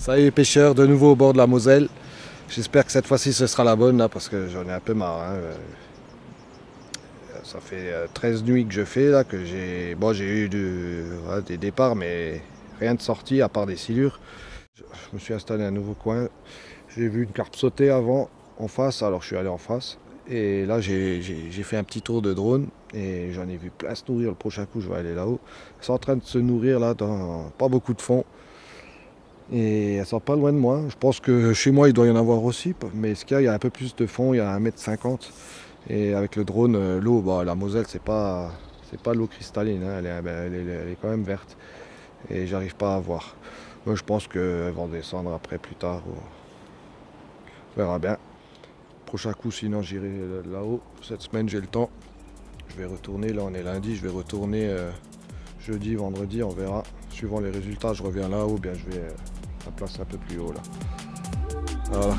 Salut pêcheurs, de nouveau au bord de la Moselle. J'espère que cette fois-ci ce sera la bonne là parce que j'en ai un peu marre. Hein. Ça fait 13 nuits que je fais là, que j'ai eu des départs mais rien de sorti à part des silures. Je me suis installé un nouveau coin. J'ai vu une carpe sauter avant en face, alors je suis allé en face. Et là j'ai fait un petit tour de drone et j'en ai vu plein se nourrir. Le prochain coup je vais aller là-haut. Elles sont en train de se nourrir là dans pas beaucoup de fond. Et elles sont pas loin de moi. Je pense que chez moi il doit y en avoir aussi. Mais ce qu'il y a, il y a un peu plus de fond, il y a 1,50 m. Et avec le drone, l'eau, la Moselle c'est pas l'eau cristalline, hein. Elle est quand même verte. Et j'arrive pas à voir. Moi je pense qu'elles vont descendre après plus tard. On verra bien. Prochain coup sinon j'irai là-haut. Cette semaine j'ai le temps. Je vais retourner, là on est lundi, je vais retourner jeudi, vendredi, on verra. Suivant les résultats, je reviens là-haut, bien je vais la place un peu plus haut là. Voilà,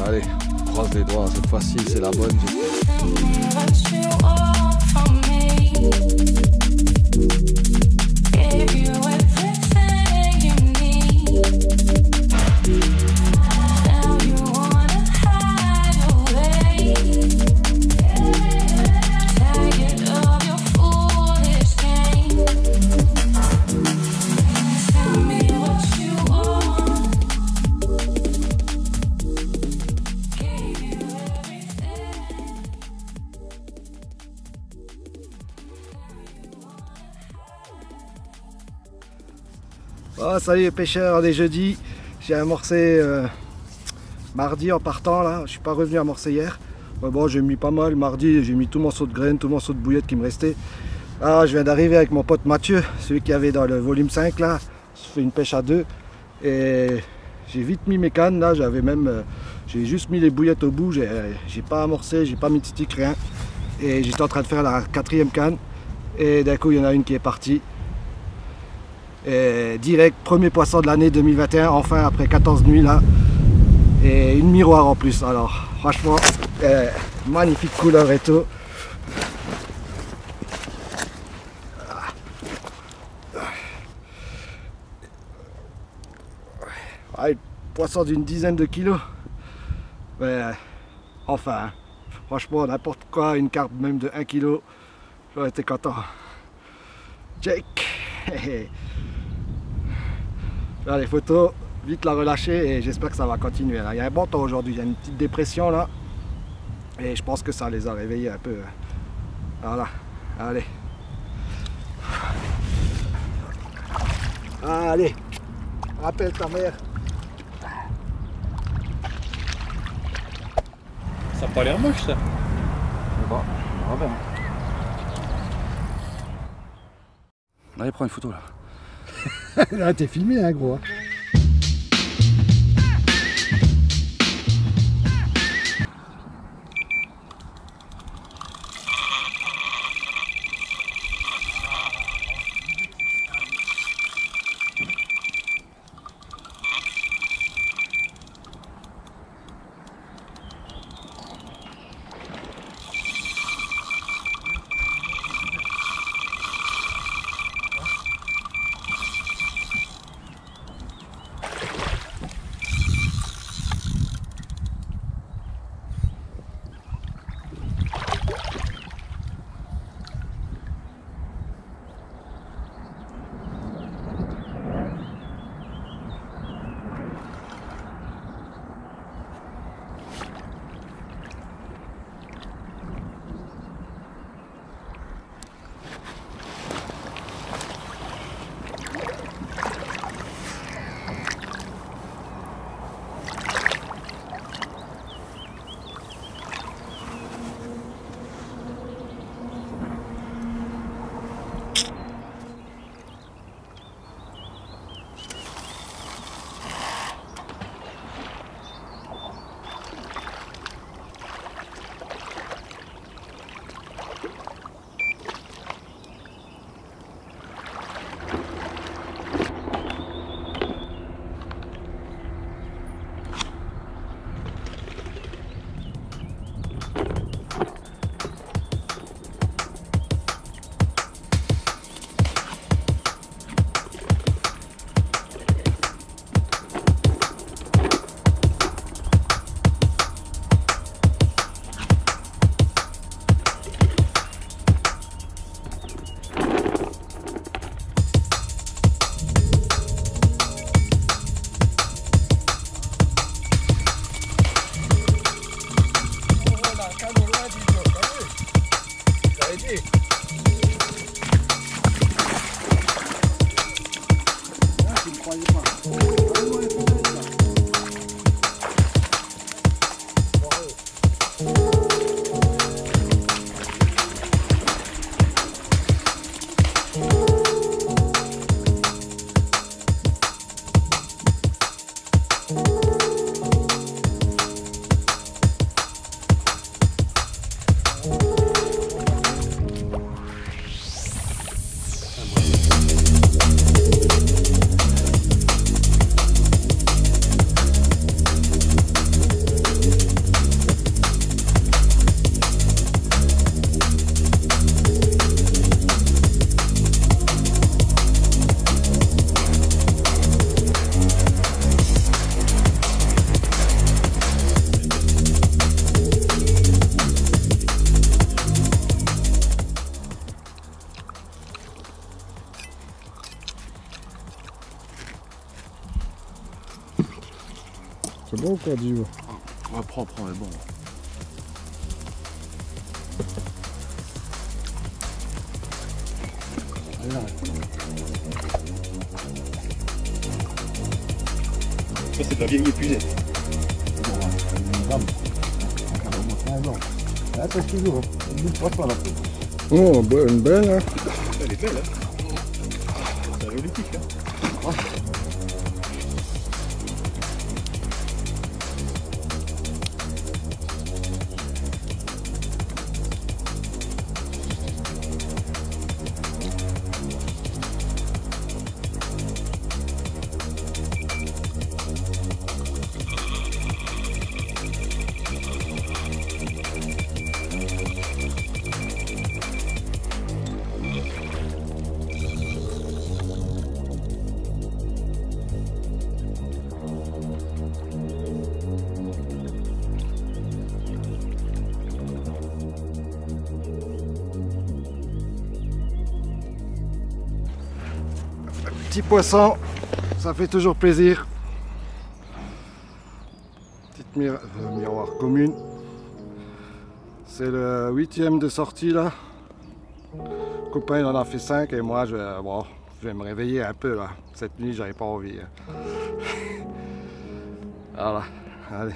allez, croise les doigts, cette fois-ci c'est la bonne. Oh, salut les pêcheurs, on est jeudi. J'ai amorcé mardi en partant là. Je suis pas revenu amorcer hier. Mais bon, j'ai mis pas mal mardi, j'ai mis tout mon seau de graines, tout mon seau de bouillette qui me restait. Ah, je viens d'arriver avec mon pote Mathieu, celui qui avait dans le volume 5 là. Je fais une pêche à deux. Et j'ai vite mis mes cannes là, j'ai juste mis les bouillettes au bout, j'ai pas amorcé, j'ai pas mis de stick, rien. Et j'étais en train de faire la 4e canne. Et d'un coup il y en a une qui est partie. Et direct, premier poisson de l'année 2021, enfin après 14 nuits là. Et une miroir en plus, alors franchement, magnifique couleur et tout. Poisson d'une dizaine de kilos. Mais enfin, franchement, n'importe quoi, une carpe même de 1 kg, j'aurais été content. Jake. Là, les photos, vite la relâcher et j'espère que ça va continuer. Là. Il y a un bon temps aujourd'hui, il y a une petite dépression là. Et je pense que ça les a réveillés un peu. Voilà, allez. Allez, rappelle ta mère. Ça a pas l'air moche ça. Bon, on va bien. Allez, prends une photo là. Là, t'es filmé, hein, gros. bon quoi, Divo. Ouais, prends, mais bon. Ça c'est de la vieille épuisée. Ah, ça toujours. Oh, une belle, hein. Elle est belle, hein. C'est un joli tic, hein. Petit poisson, ça fait toujours plaisir. Petite miroir commune. C'est le 8e de sortie là. Le copain il en a fait 5 et moi je vais me réveiller un peu là. Cette nuit j'avais pas envie. Voilà, allez.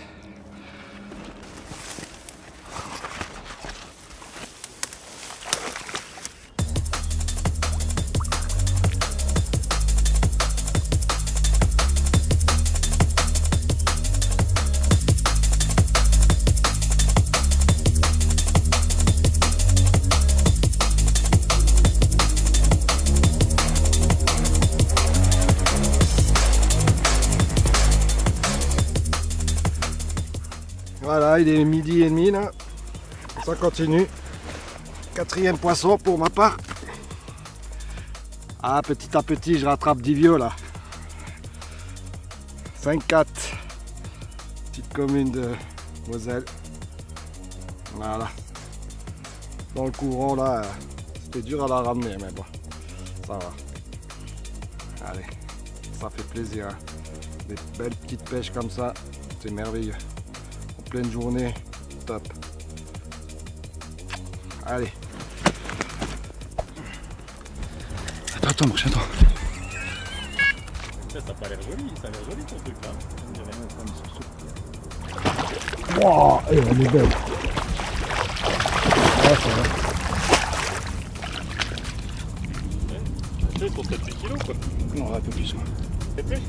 Voilà, il est 12h30 là, ça continue. 4e poisson pour ma part. Ah, petit à petit, je rattrape Divio là. 5-4, petite commune de Moselle. Voilà. Dans le courant là, c'était dur à la ramener, mais bon, ça va. Allez, ça fait plaisir. Hein. Des belles petites pêches comme ça, c'est merveilleux. Pleine journée, top. Allez. Attends, mon chien, attends. Ça n'a pas l'air joli, ça a l'air joli ton truc là. Wow, elle est belle. Ouais, ça va. C'est pour 7-8 kilos quoi. Non, un peu plus, quoi. C'est plus?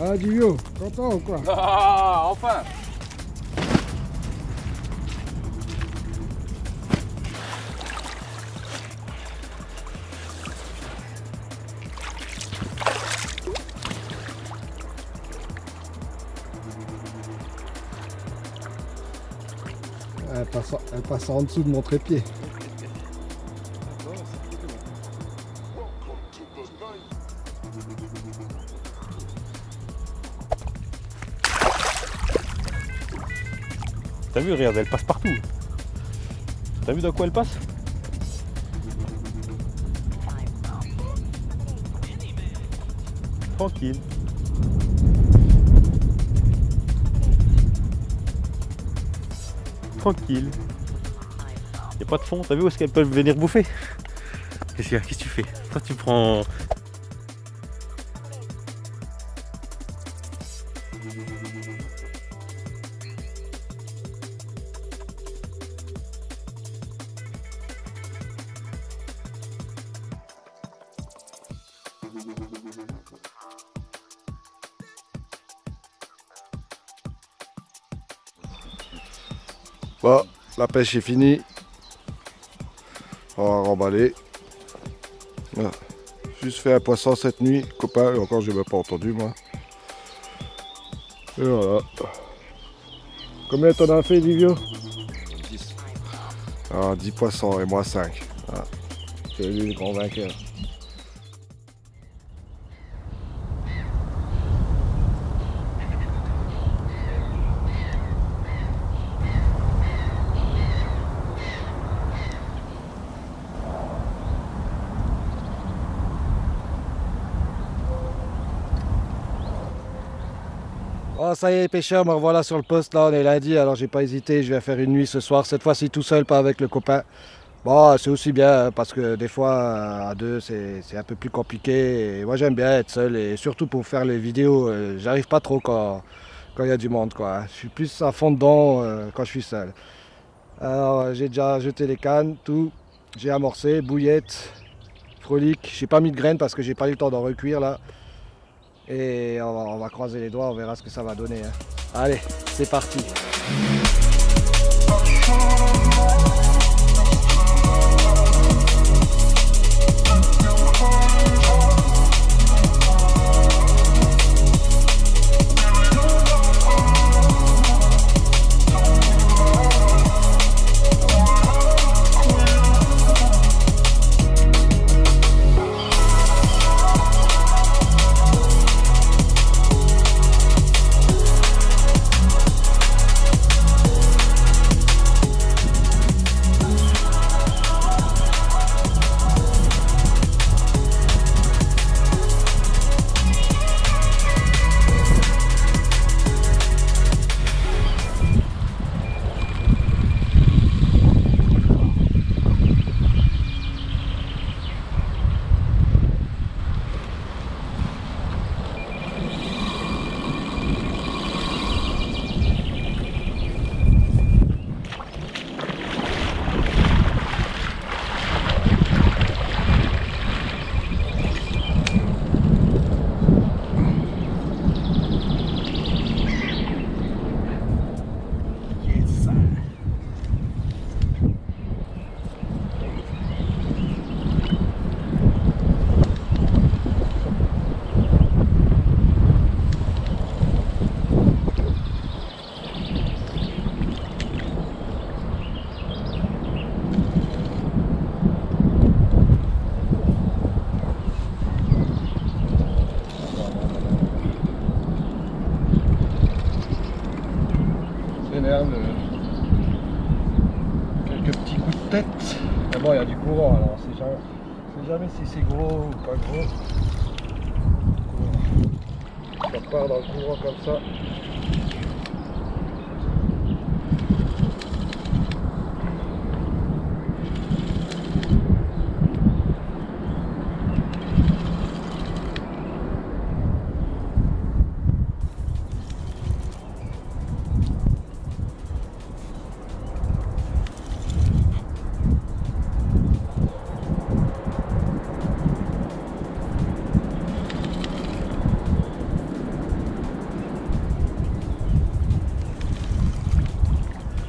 Ah, Divio, content ou quoi? Ah, enfin! Elle passe en dessous de mon trépied. T'as vu, regarde, elle passe partout. T'as vu dans quoi elle passe? Tranquille. Tranquille. Y'a pas de fond, t'as vu où est-ce qu'elles peuvent venir bouffer? Qu'est-ce qu'il y a? Qu'est-ce que tu fais? Toi tu prends... Bon, la pêche est finie. On va remballer. Voilà. Juste fait un poisson cette nuit, copain, et encore je l'ai même pas entendu moi. Et voilà. Combien t'en as fait, Divio? 10. Ah, 10 poissons et moi 5. Voilà. C'est lui le grand vainqueur. Oh, ça y est, pêcheur, me revoilà sur le poste. Là, on est lundi, alors j'ai pas hésité. Je vais faire une nuit ce soir. Cette fois-ci tout seul, pas avec le copain. Bon, c'est aussi bien hein, parce que des fois, à deux, c'est un peu plus compliqué. Et moi, j'aime bien être seul et surtout pour faire les vidéos, j'arrive pas trop quand il y a du monde, quoi. Je suis plus à fond dedans quand je suis seul. Alors, j'ai déjà jeté les cannes, tout. J'ai amorcé, bouillette, frolique. J'ai pas mis de graines parce que j'ai pas eu le temps d'en recuire là. Et on va croiser les doigts, on verra ce que ça va donner. Hein. Allez, c'est parti. Quelques petits coups de tête. Mais bon, il y a du courant, alors on sait jamais si c'est gros ou pas gros. Ça part dans le courant comme ça.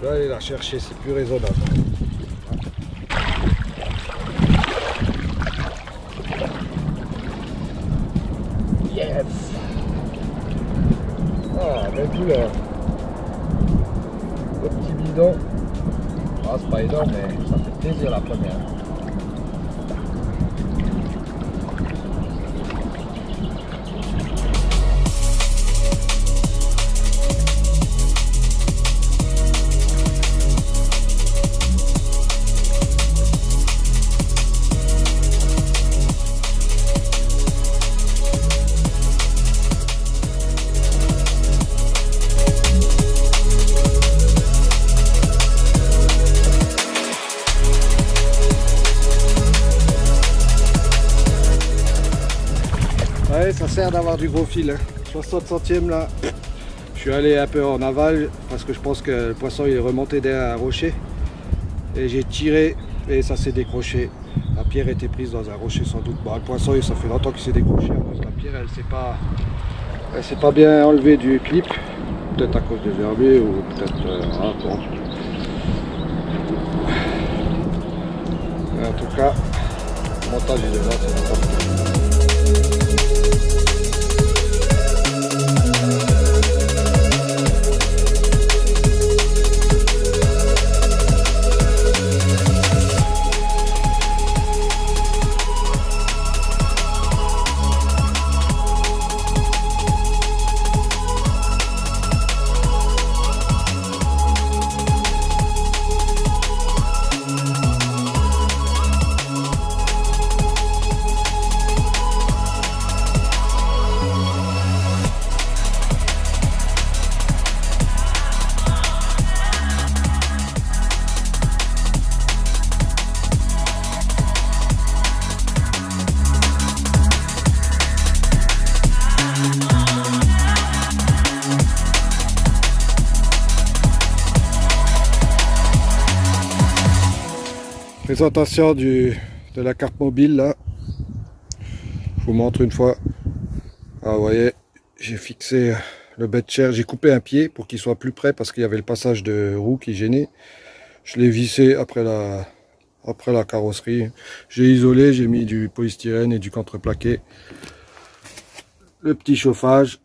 Je vais aller la chercher, c'est plus raisonnable. Yes! Ah, belle couleur. Le petit bidon. Ah, c'est pas énorme, mais ça fait plaisir la première. Ouais, ça sert d'avoir du gros fil. Hein. 60 centièmes là. Je suis allé un peu en aval parce que je pense que le poisson il est remonté derrière un rocher. Et j'ai tiré et ça s'est décroché. La pierre était prise dans un rocher sans doute. Bon, le poisson ça fait longtemps qu'il s'est décroché à cause de la pierre. Elle s'est pas bien enlevée du clip. Peut-être à cause des herbiers ou peut-être... bon. En tout cas, le montage il est là, c'est important. Présentation de la carte mobile là. Je vous montre une fois. Ah, vous voyez, j'ai fixé le bed chair, j'ai coupé un pied pour qu'il soit plus près parce qu'il y avait le passage de roue qui gênait. Je l'ai vissé après la carrosserie. J'ai isolé, j'ai mis du polystyrène et du contreplaqué. Le petit chauffage.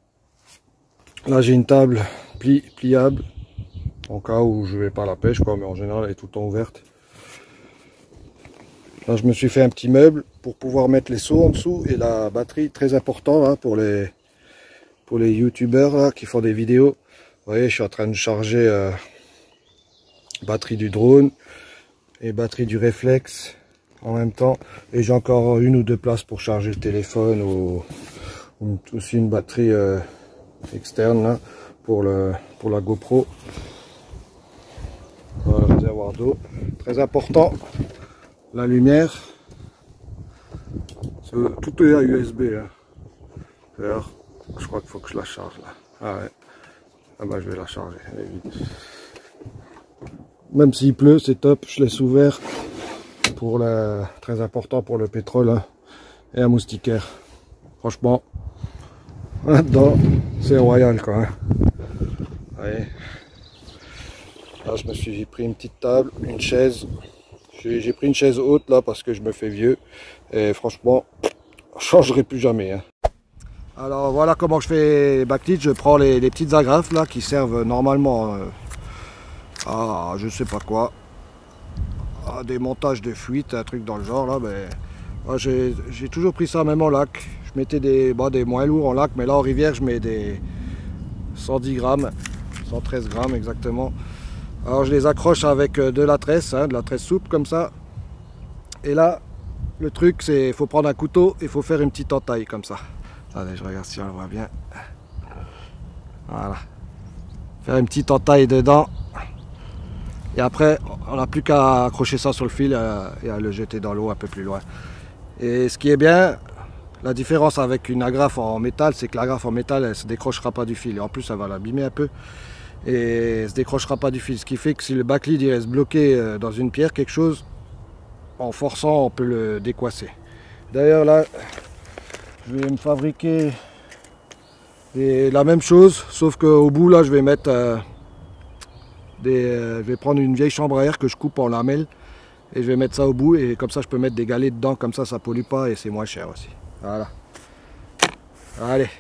Là j'ai une table pliable en cas où je vais pas à la pêche quoi, mais en général elle est tout le temps ouverte. Là je me suis fait un petit meuble pour pouvoir mettre les seaux en dessous et la batterie, très important hein, pour les youtubeurs qui font des vidéos. Vous voyez, je suis en train de charger batterie du drone et batterie du réflexe en même temps, et j'ai encore une ou deux places pour charger le téléphone ou aussi une batterie externe là, pour la GoPro. Voilà, le réservoir d'eau, très important. La lumière, tout est à USB hein. D'ailleurs, je crois qu'il faut que je la charge là. Ah ouais, ah bah je vais la charger, elle est vide. Même s'il pleut, c'est top, je laisse ouvert pour très important pour le pétrole hein, et un moustiquaire. Franchement, là-dedans, c'est royal quoi. Hein. Ouais. Là, je me suis pris une petite table, une chaise. J'ai pris une chaise haute là parce que je me fais vieux. Et franchement, je changerai plus jamais. Hein. Alors voilà comment je fais backlit. Je prends les petites agrafes là qui servent normalement à je sais pas quoi. À des montages de fuite, un truc dans le genre là. Mais moi, j'ai toujours pris ça même en lac. Je mettais des moins lourds en lac, mais là en rivière je mets des 110 grammes, 113 grammes exactement. Alors je les accroche avec de la tresse souple comme ça. Et là, le truc c'est, il faut prendre un couteau et il faut faire une petite entaille comme ça. Attendez, je regarde si on le voit bien. Voilà. Faire une petite entaille dedans. Et après, on n'a plus qu'à accrocher ça sur le fil et à le jeter dans l'eau un peu plus loin. Et ce qui est bien, la différence avec une agrafe en métal, c'est que l'agrafe en métal, elle ne se décrochera pas du fil. Et en plus, ça va l'abîmer un peu. Et elle ne se décrochera pas du fil. Ce qui fait que si le backlead il reste bloqué dans une pierre, quelque chose, en forçant, on peut le décoincer. D'ailleurs, là, je vais me fabriquer la même chose, sauf qu'au bout, là, je vais mettre je vais prendre une vieille chambre à air que je coupe en lamelles et je vais mettre ça au bout, et comme ça, je peux mettre des galets dedans, comme ça pollue pas et c'est moins cher aussi. Voilà. Allez.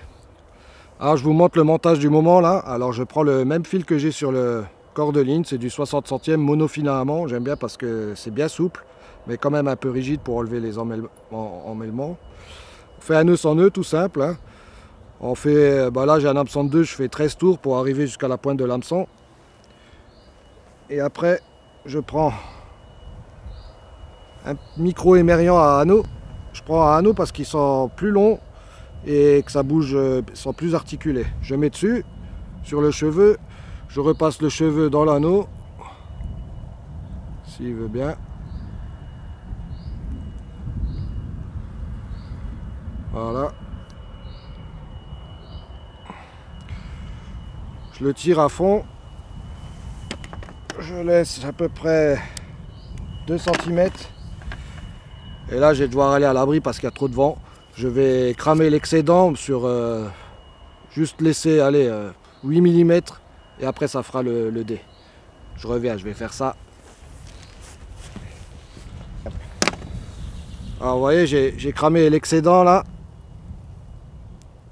Alors je vous montre le montage du moment là. Alors je prends le même fil que j'ai sur le corps de ligne, c'est du 60 centièmes monofilament. J'aime bien parce que c'est bien souple, mais quand même un peu rigide pour enlever les emmêlements. On fait un nœud sans nœud, tout simple. Hein. On fait, là j'ai un hameçon de 2, je fais 13 tours pour arriver jusqu'à la pointe de l'hameçon. Et après je prends un micro émergent à anneaux. Je prends un anneau parce qu'ils sont plus longs et que ça bouge, sont plus articulés. Je mets dessus, sur le cheveu, je repasse le cheveu dans l'anneau, s'il veut bien. Voilà. Je le tire à fond. Je laisse à peu près 2 cm. Et là, je vais devoir aller à l'abri parce qu'il y a trop de vent. Je vais cramer l'excédent sur juste laisser aller 8 mm et après ça fera le dé. Je reviens, je vais faire ça. Alors vous voyez, j'ai cramé l'excédent là.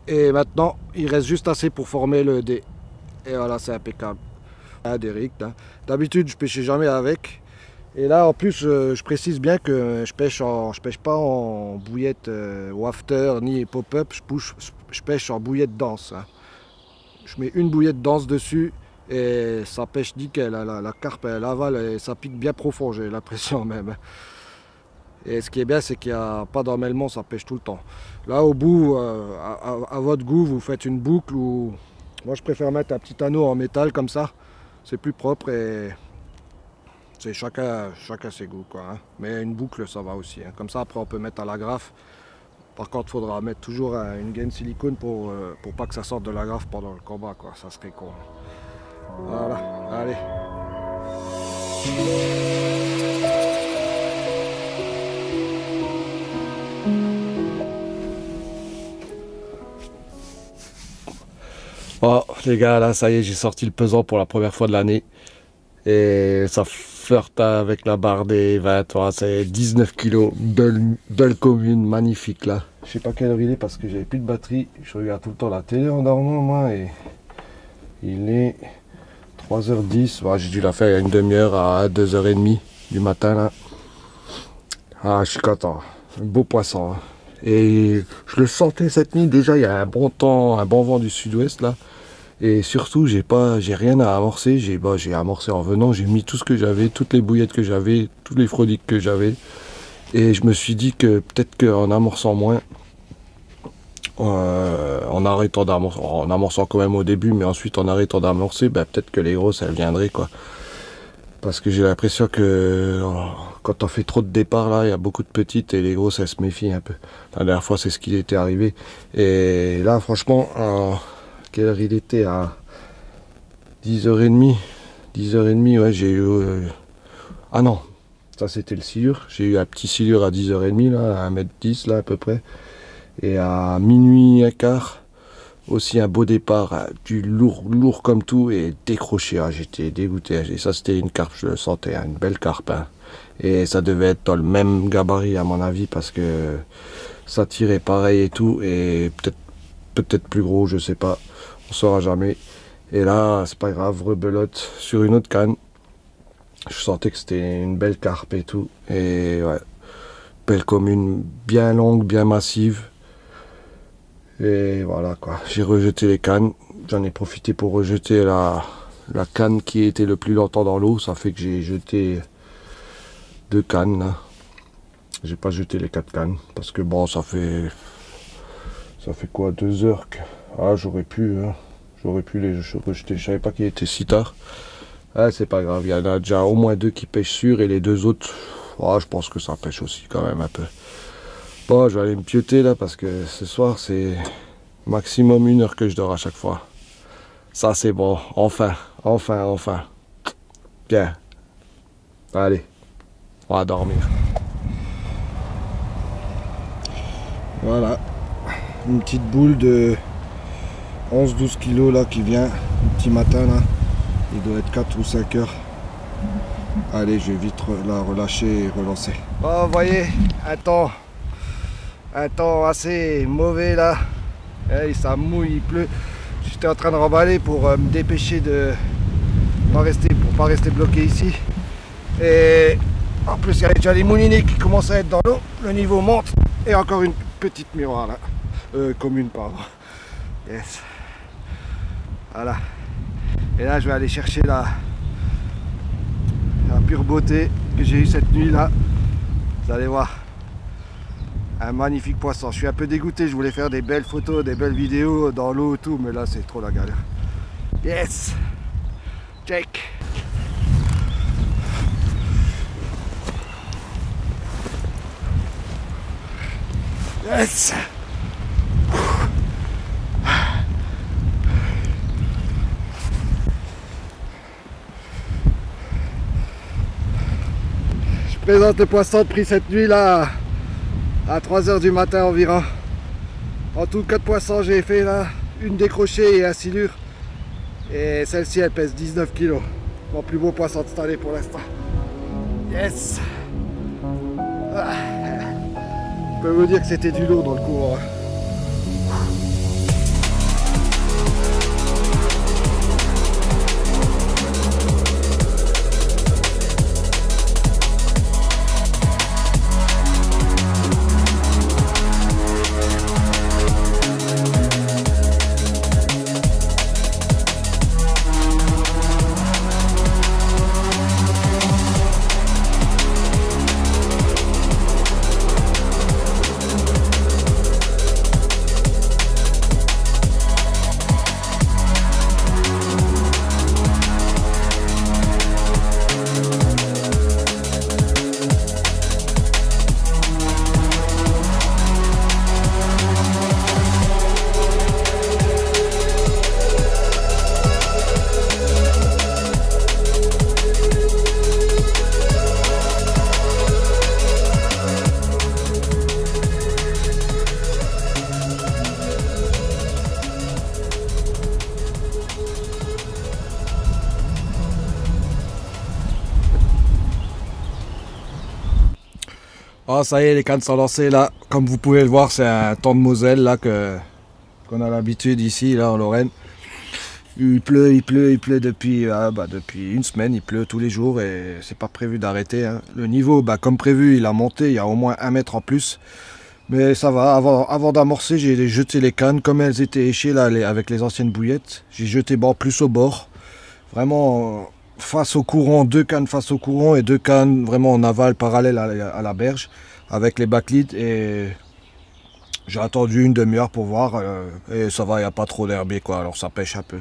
Et maintenant, il reste juste assez pour former le dé. Et voilà, c'est impeccable. Ah, des rigs, hein. D'habitude, je pêchais jamais avec. Et là, en plus, je précise bien que je pêche pas en bouillette wafter ni pop-up, je pêche en bouillette dense. Hein. Je mets une bouillette dense dessus et ça pêche nickel. La carpe, elle avale et ça pique bien profond, j'ai l'impression même. Et ce qui est bien, c'est qu'il n'y a pas d'emmêlement, ça pêche tout le temps. Là, au bout, à votre goût, vous faites une boucle ou... Moi, je préfère mettre un petit anneau en métal comme ça. C'est plus propre et... C'est chacun ses goûts quoi. Hein. Mais une boucle ça va aussi. Hein. Comme ça après on peut mettre à l'agrafe. Par contre il faudra mettre toujours une gaine silicone pour pas que ça sorte de l'agrafe pendant le combat quoi. Ça serait con. Voilà, allez. Les gars, là, ça y est, j'ai sorti le pesant pour la première fois de l'année. Et ça flirte avec la barre des 20, voilà, c'est 19 kilos. Belle commune, magnifique là. Je sais pas quelle heure il est parce que j'avais plus de batterie. Je regarde tout le temps la télé en dormant, moi. Et il est 3h10. Voilà, j'ai dû la faire il y a une demi-heure à 2h30 du matin là. Ah, je suis content. Un beau poisson. Hein. Et je le sentais cette nuit. Déjà, il y a un bon temps, un bon vent du sud-ouest là. Et surtout, j'ai rien à amorcer. J'ai amorcé en venant. J'ai mis tout ce que j'avais, toutes les bouillettes que j'avais, tous les frodiques que j'avais. Et je me suis dit que peut-être qu'en amorçant moins, en arrêtant d'amorcer, en amorçant quand même au début, mais ensuite en arrêtant d'amorcer, ben, peut-être que les grosses, elles viendraient quoi. Parce que j'ai l'impression que quand on fait trop de départs là, il y a beaucoup de petites et les grosses elles se méfient un peu. La dernière fois c'est ce qui était arrivé. Et là franchement, quelle heure il était à 10h30. 10h30 ouais j'ai eu... Ah non, ça c'était le silure. J'ai eu un petit silure à 10h30 là, à 1m10 là à peu près. Et à minuit un quart, aussi un beau départ, du lourd comme tout et décroché. Ah, j'étais dégoûté. Et ça, c'était une carpe, je le sentais, une belle carpe. Hein. Et ça devait être dans le même gabarit, à mon avis, parce que ça tirait pareil et tout. Et peut-être plus gros, je sais pas. On saura jamais. Et là, c'est pas grave, rebelote sur une autre canne. Je sentais que c'était une belle carpe et tout. Et ouais, belle commune, bien longue, bien massive. Et voilà quoi, j'ai rejeté les cannes, j'en ai profité pour rejeter la canne qui était le plus longtemps dans l'eau, ça fait que j'ai jeté 2 cannes là. J'ai pas jeté les 4 cannes, parce que bon ça fait quoi, 2 heures que... Ah j'aurais pu les rejeter, je savais pas qu'il était si tard. Ah c'est pas grave, il y en a déjà au moins 2 qui pêchent sûrs et les 2 autres, oh, je pense que ça pêche aussi quand même un peu. Bon, je vais aller me pieuter là parce que ce soir c'est maximum 1 heure que je dors à chaque fois. Ça c'est bon, enfin. Bien. Allez, on va dormir. Voilà, une petite boule de 11-12 kilos là qui vient, le petit matin là. Il doit être 4 ou 5 heures. Allez, je vais vite la relâcher et relancer. Bon, vous voyez, un temps assez mauvais là, et ça mouille, il pleut. J'étais en train de remballer pour me dépêcher de pas rester bloqué ici. Et en plus il y a déjà les moulinets qui commencent à être dans l'eau, le niveau monte et encore une petite miroir là, commune pardon. Yes. Voilà. Et là je vais aller chercher la pure beauté que j'ai eue cette nuit là. Vous allez voir. Un magnifique poisson. Je suis un peu dégoûté, je voulais faire des belles photos, des belles vidéos dans l'eau et tout, mais là c'est trop la galère. Yes! Check! Yes! Je présente le poisson de pris cette nuit là à 3h du matin environ. En tout, 4 poissons j'ai fait là, une décrochée et un silure. Et celle-ci elle pèse 19 kg. Mon plus beau poisson de cette année pour l'instant. Yes! Je peux vous dire que c'était du lourd dans le courant. Ah, ça y est, les cannes sont lancées là. Comme vous pouvez le voir, c'est un temps de Moselle là qu'on a l'habitude ici, là en Lorraine. Il pleut depuis, depuis une semaine, il pleut tous les jours et c'est pas prévu d'arrêter. Hein. Le niveau, comme prévu, il a monté, il y a au moins 1 mètre en plus. Mais ça va, avant d'amorcer, j'ai jeté les cannes comme elles étaient échées là, avec les anciennes bouillettes. J'ai jeté plus au bord, vraiment face au courant, 2 cannes face au courant et 2 cannes vraiment en aval parallèle à la berge avec les backlids. Et j'ai attendu une demi-heure pour voir et ça va, il n'y a pas trop d'herbier quoi, alors ça pêche un peu.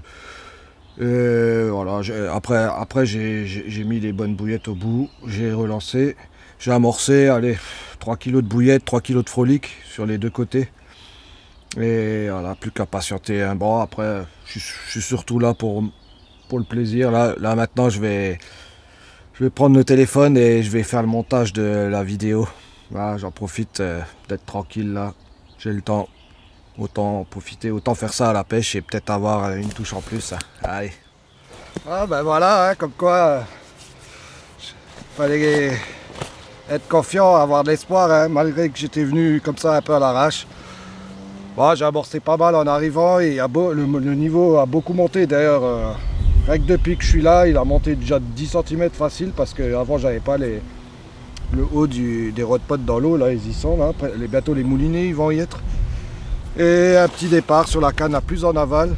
Et voilà, après j'ai mis les bonnes bouillettes au bout, j'ai relancé, j'ai amorcé, allez, 3 kg de bouillettes, 3 kg de frolic sur les 2 côtés. Et voilà, plus qu'à patienter. Hein. Bon, après, je suis surtout là pour le plaisir. Là maintenant, je vais prendre le téléphone et je vais faire le montage de la vidéo. Voilà, j'en profite d'être tranquille là. J'ai le temps. Autant profiter, autant faire ça à la pêche et peut-être avoir une touche en plus. Hein. Allez. Ah ben voilà, hein, comme quoi, fallait être confiant, avoir de l'espoir, hein, malgré que j'étais venu comme ça un peu à l'arrache. Bon, j'ai amorcé pas mal en arrivant et le niveau a beaucoup monté. D'ailleurs, rien que depuis que je suis là, il a monté déjà 10 cm facile parce qu'avant j'avais pas le haut des rodpots dans l'eau, là ils y sont, là. Bientôt les moulinets ils vont y être. Et un petit départ sur la canne la plus en aval,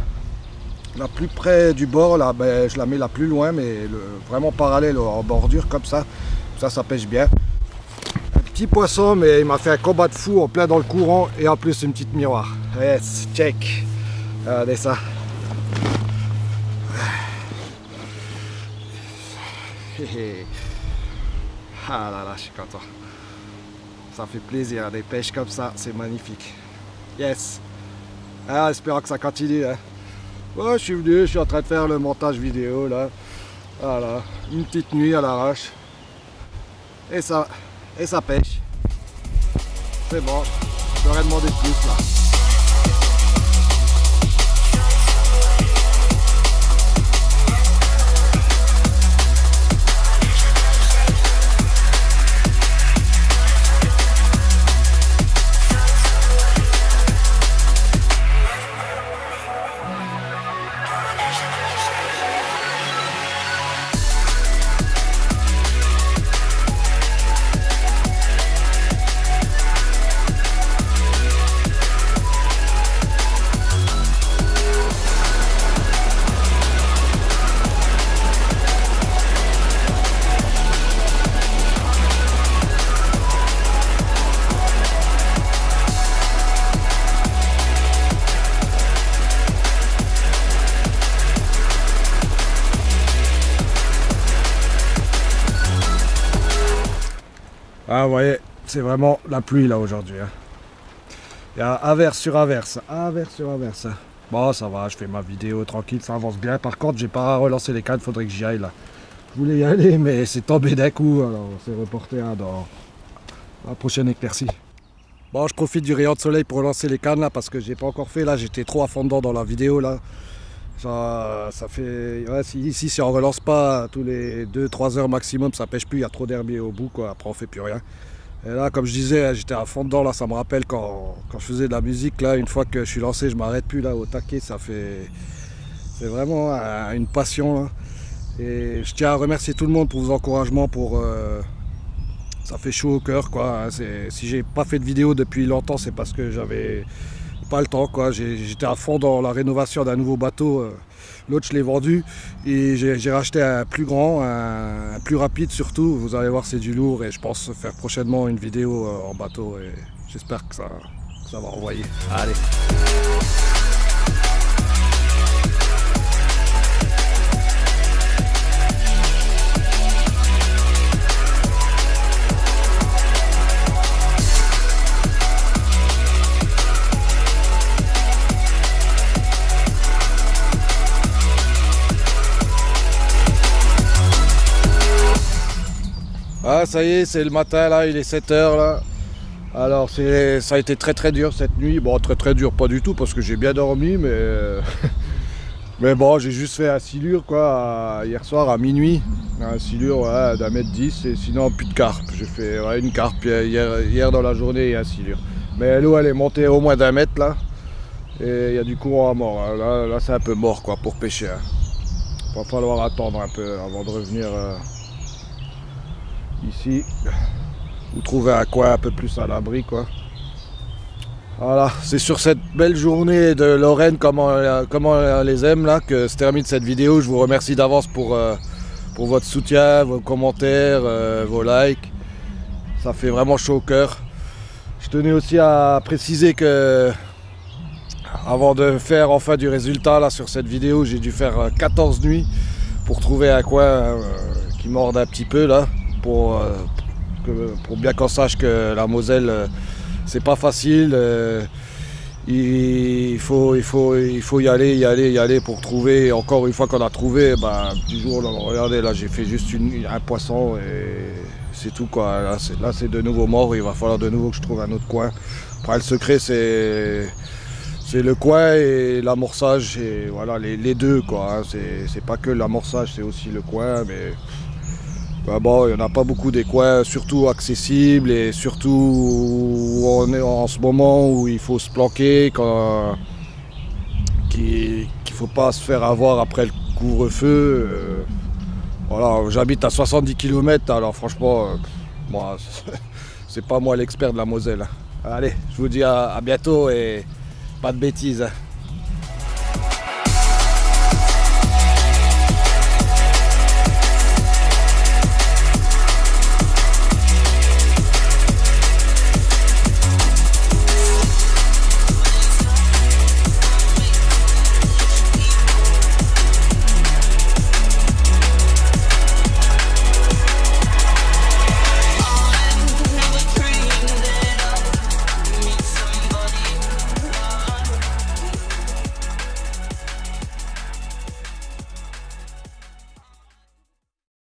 la plus près du bord, là, je la mets la plus loin, mais vraiment parallèle en bordure comme ça. Ça pêche bien. Un petit poisson, mais il m'a fait un combat de fou en plein dans le courant et en plus une petite miroir. Yes, check. Regardez ça. Ah là là, je suis content. Ça fait plaisir, des pêches comme ça, c'est magnifique. Yes. Ah, espérons que ça continue. Hein. Ouais, je suis venu, je suis en train de faire le montage vidéo là. Voilà, une petite nuit à l'arrache. Et ça pêche. C'est bon, je devrais demander plus là. Ah, vous voyez, c'est vraiment la pluie là aujourd'hui. Hein. Il y a averse sur averse, averse sur averse. Bon, ça va, je fais ma vidéo tranquille, ça avance bien. Par contre, j'ai pas relancé les cannes, faudrait que j'y aille là. Je voulais y aller, mais c'est tombé d'un coup, alors on s'est reporté dans la prochaine éclaircie. Bon, je profite du rayon de soleil pour relancer les cannes là, parce que j'ai pas encore fait. Là, j'étais trop à fond dedans dans la vidéo là. Ça fait... Ouais, ici, si on relance pas tous les 2-3 heures maximum, ça pêche plus, il y a trop d'herbier au bout, quoi. Après on fait plus rien. Et là, comme je disais, j'étais à fond dedans, là, ça me rappelle quand je faisais de la musique, là, une fois que je suis lancé, je m'arrête plus là au taquet, c'est vraiment une passion là. Et je tiens à remercier tout le monde pour vos encouragements, ça fait chaud au cœur, quoi. Hein. Si j'ai pas fait de vidéo depuis longtemps, c'est parce que j'avais pas le temps, quoi. J'étais à fond dans la rénovation d'un nouveau bateau. L'autre, je l'ai vendu et j'ai racheté un plus grand, un plus rapide surtout. Vous allez voir, c'est du lourd et je pense faire prochainement une vidéo en bateau et j'espère que ça va envoyer. Allez. Ah, ça y est, c'est le matin là, il est 7 h là. Alors ça a été très dur cette nuit. Bon, très dur pas du tout parce que j'ai bien dormi, mais mais bon, j'ai juste fait un silure quoi hier soir à minuit. Un silure ouais, d'1,10 m et sinon plus de carpe. J'ai fait ouais, une carpe hier dans la journée et un silure. Mais l'eau elle est montée au moins d'1 m là. Et il y a du courant à mort. Hein. Là c'est un peu mort quoi pour pêcher. Hein. Va falloir attendre un peu avant de revenir ici. Ou trouver un coin un peu plus à l'abri quoi. Voilà, c'est sur cette belle journée de Lorraine comme on les aime là que se termine cette vidéo. Je vous remercie d'avance pour votre soutien, vos commentaires, vos likes. Ça fait vraiment chaud au cœur. Je tenais aussi à préciser que avant de faire enfin du résultat là sur cette vidéo, j'ai dû faire 14 nuits pour trouver un coin qui morde un petit peu là pour bien qu'on sache que la Moselle c'est pas facile. Il faut y aller pour trouver. Et encore une fois qu'on a trouvé, ben, du jour, là, regardez, là j'ai fait juste un poisson et c'est tout quoi. Là c'est de nouveau mort, il va falloir de nouveau que je trouve un autre coin. Après le secret c'est le coin et l'amorçage et voilà les deux quoi. Hein. C'est pas que l'amorçage, c'est aussi le coin, mais ben bon, il n'y en a pas beaucoup des coins, surtout accessibles et surtout où on est en ce moment où il faut se planquer, qu'il ne faut pas se faire avoir après le couvre-feu. Voilà, j'habite à 70 km, alors franchement, moi, c'est pas moi l'expert de la Moselle. Allez, je vous dis à bientôt et pas de bêtises.